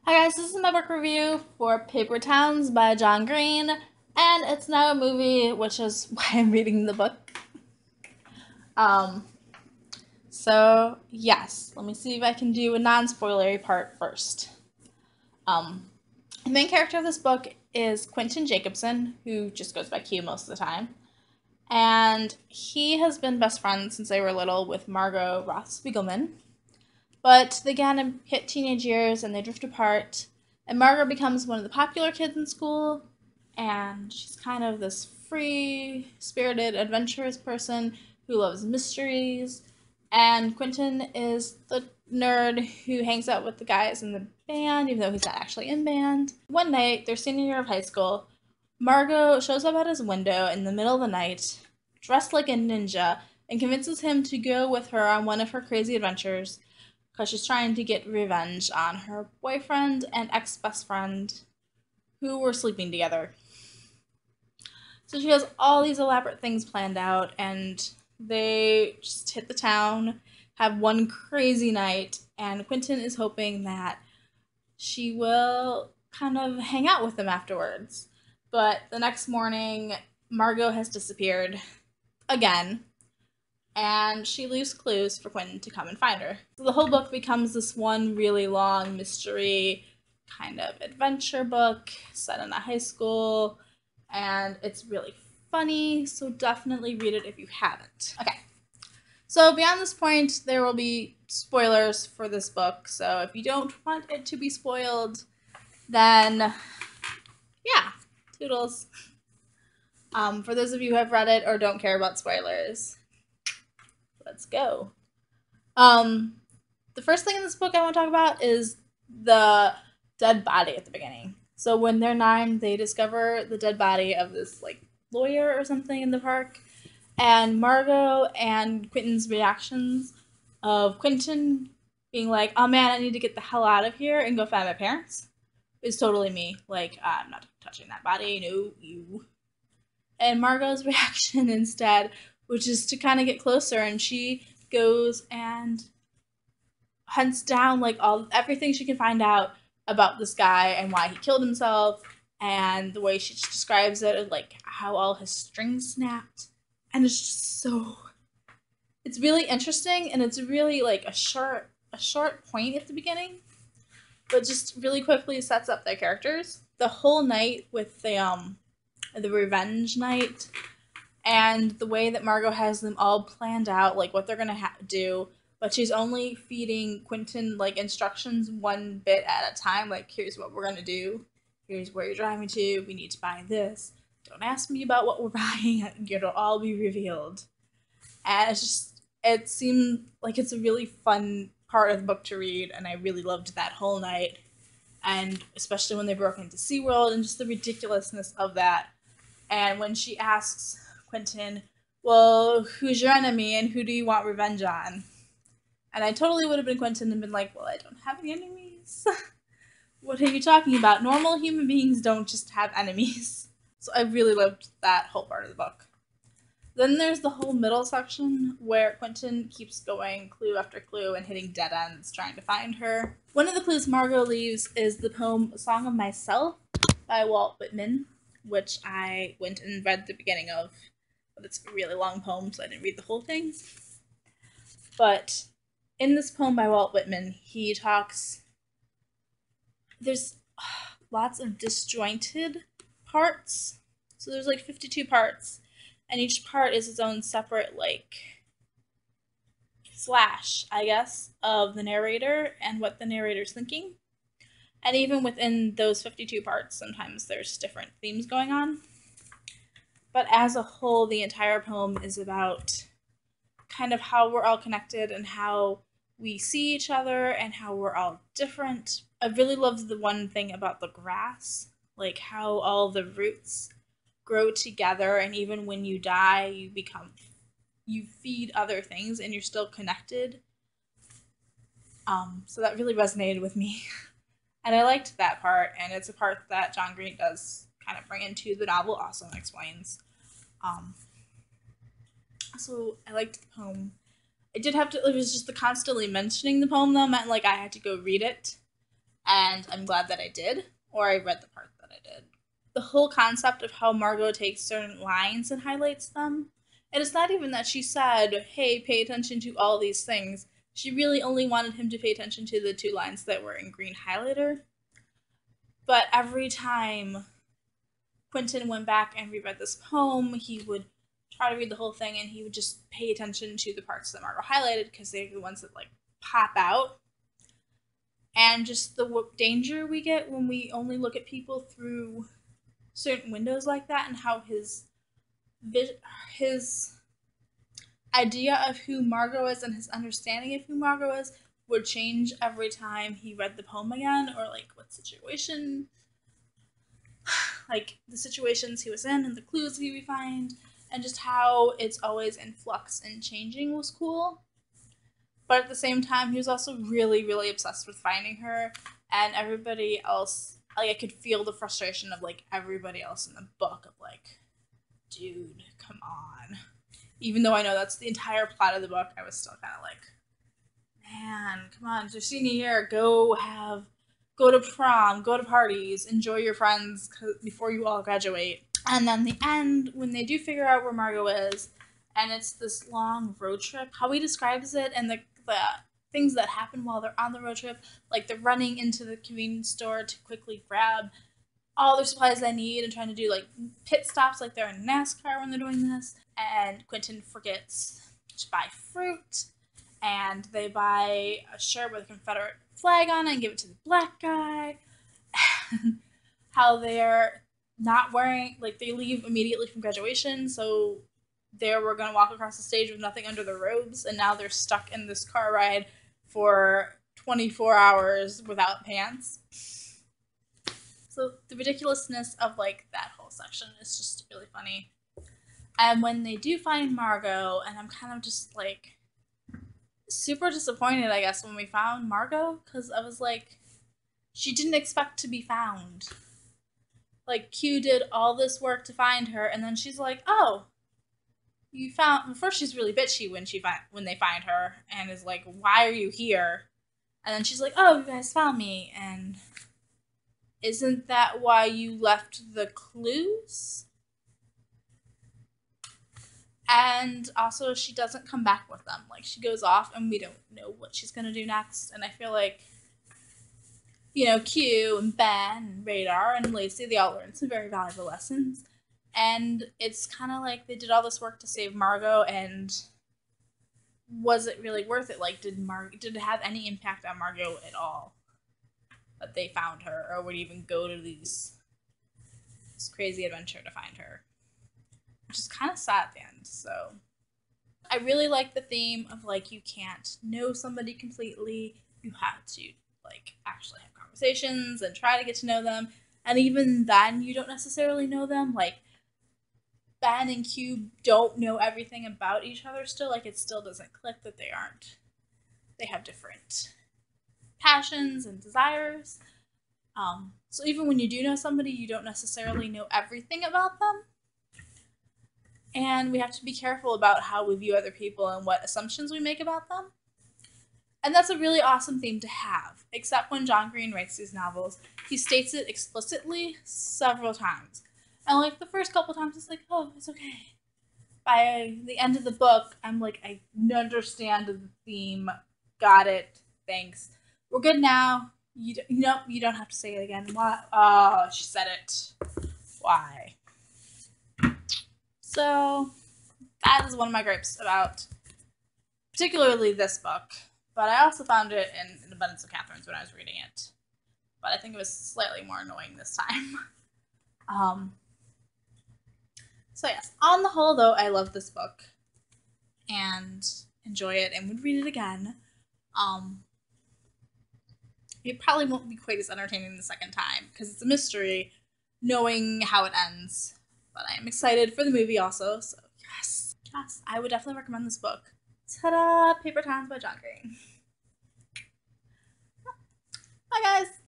Hi guys, this is my book review for Paper Towns by John Green, and it's now a movie, which is why I'm reading the book. Um, yes, let me see if I can do a non-spoilery part first. Um, the main character of this book is Quentin Jacobson, who just goes by Q most of the time, and he has been best friends since they were little with Margot Roth Spiegelman. But they kind of hit teenage years and they drift apart. And Margot becomes one of the popular kids in school. And she's kind of this free spirited, adventurous person who loves mysteries. And Quentin is the nerd who hangs out with the guys in the band, even though he's not actually in band. One night, their senior year of high school, Margot shows up at his window in the middle of the night, dressed like a ninja, and convinces him to go with her on one of her crazy adventures because she's trying to get revenge on her boyfriend and ex best friend who were sleeping together. So she has all these elaborate things planned out, and they just hit the town, have one crazy night, and Quentin is hoping that she will kind of hang out with them afterwards. But the next morning, Margot has disappeared again, and she leaves clues for Quentin to come and find her. So the whole book becomes this one really long mystery kind of adventure book set in a high school, and it's really funny, so definitely read it if you haven't. Okay, so beyond this point, there will be spoilers for this book, so if you don't want it to be spoiled, then yeah, toodles. For those of you who have read it or don't care about spoilers, let's go. Um, the first thing in this book I want to talk about is the dead body at the beginning. So when they're 9, they discover the dead body of this like lawyer or something in the park, and Margot and Quentin's reactions of Quentin being like, "Oh man, I need to get the hell out of here and go find my parents," is totally me. Like, I'm not touching that body. No, you. And Margot's reaction instead, which is to kind of get closer, and she goes and hunts down like all everything she can find out about this guy and why he killed himself, and the way she just describes it, like how all his strings snapped, and it's just so it's really interesting, and it's really like a short point at the beginning, but just really quickly sets up their characters. The whole night with the revenge night, and the way that Margot has them all planned out, like what they're gonna do, but she's only feeding Quentin like instructions one bit at a time. Like, here's what we're gonna do, here's where you're driving to, we need to buy this. Don't ask me about what we're buying; it'll all be revealed. And it seemed like it's a really fun part of the book to read, and I really loved that whole night. And especially when they broke into SeaWorld and just the ridiculousness of that. And when she asks Quentin, "Well, who's your enemy and who do you want revenge on?" And I totally would have been Quentin and been like, "Well, I don't have any enemies." What are you talking about? Normal human beings don't just have enemies. So I really loved that whole part of the book. Then there's the whole middle section where Quentin keeps going clue after clue and hitting dead ends trying to find her. One of the clues Margot leaves is the poem "A Song of Myself" by Walt Whitman, which I went and read the beginning of. But it's a really long poem, so I didn't read the whole thing. But in this poem by Walt Whitman, he talks. There's lots of disjointed parts. So there's like 52 parts, and each part is its own separate, like, slash, I guess, of the narrator and what the narrator's thinking. And even within those 52 parts, sometimes there's different themes going on. But as a whole, the entire poem is about kind of how we're all connected and how we see each other and how we're all different. I really loved the one thing about the grass, like how all the roots grow together, and even when you die, you feed other things and you're still connected. So that really resonated with me. And I liked that part, and it's a part that John Green does kind of bring into the novel, also explains. Um, so I liked the poem. I did have to, it was just the constantly mentioning the poem though meant like I had to go read it. and I'm glad that I did, or I read the part that I did. The whole concept of how Margot takes certain lines and highlights them, and it's not even that she said, hey, pay attention to all these things. She really only wanted him to pay attention to the 2 lines that were in green highlighter. But every time Quentin went back and reread this poem, he would try to read the whole thing and he would just pay attention to the parts that Margot highlighted because they're the ones that like pop out. And just the danger we get when we only look at people through certain windows like that, and how his idea of who Margot is and his understanding of who Margot is would change every time he read the poem again, or like what situation, like the situations he was in and the clues he would find, and just how it's always in flux and changing was cool. But at the same time, he was also really, really obsessed with finding her, and everybody else, like, I could feel the frustration of, like, everybody else in the book of, like, dude, come on. Even though I know that's the entire plot of the book, I was still kind of like, man, come on, it's your senior year, go to prom, go to parties, enjoy your friends before you all graduate. And then the end, when they do figure out where Margot is, and it's this long road trip, how he describes it, and the things that happen while they're on the road trip, like the running into the convenience store to quickly grab all the supplies they need and trying to do like pit stops like they're in NASCAR when they're doing this. And Quentin forgets to buy fruit, and they buy a shirt with a Confederate flag on it and give it to the black guy. How they're not wearing, like, they leave immediately from graduation, so they were going to walk across the stage with nothing under their robes, and now they're stuck in this car ride for 24 hours without pants. So the ridiculousness of, like, that whole section is just really funny. And when they do find Margot, and I'm kind of just, like, super disappointed, I guess, when we found Margot, because I was like, she didn't expect to be found. Like, Q did all this work to find her, and then she's like, oh, you found. First, she's really bitchy when they find her, and is like, why are you here? And then she's like, oh, you guys found me, and isn't that why you left the clues? And also, she doesn't come back with them. Like, she goes off, and we don't know what she's gonna do next. And I feel like, you know, Q and Ben and Radar and Lacey, they all learned some very valuable lessons. And it's kind of like they did all this work to save Margot, and was it really worth it? Like, did it have any impact on Margot at all that they found her, or would even go to this crazy adventure to find her? Which is kind of sad at the end. So I really like the theme of, like, you can't know somebody completely. You have to, like, actually have conversations and try to get to know them. And even then, you don't necessarily know them. Like, Ben and Q don't know everything about each other still. Like, it still doesn't click that they have different passions and desires. So even when you do know somebody, you don't necessarily know everything about them. And we have to be careful about how we view other people and what assumptions we make about them. And that's a really awesome theme to have, except when John Green writes these novels, he states it explicitly several times. And, like, the first couple times, it's like, oh, it's okay. By the end of the book, I'm like, I understand the theme. Got it. Thanks. We're good now. You don't have to say it again. Why? Oh, she said it. Why? So that is one of my gripes about particularly this book. But I also found it in An Abundance of Catherines when I was reading it. But I think it was slightly more annoying this time. So yes, on the whole, though, I love this book and enjoy it and would read it again. It probably won't be quite as entertaining the second time because it's a mystery, knowing how it ends. But I am excited for the movie also, so yes, I would definitely recommend this book. Ta-da! Paper Towns by John Green. Bye, guys!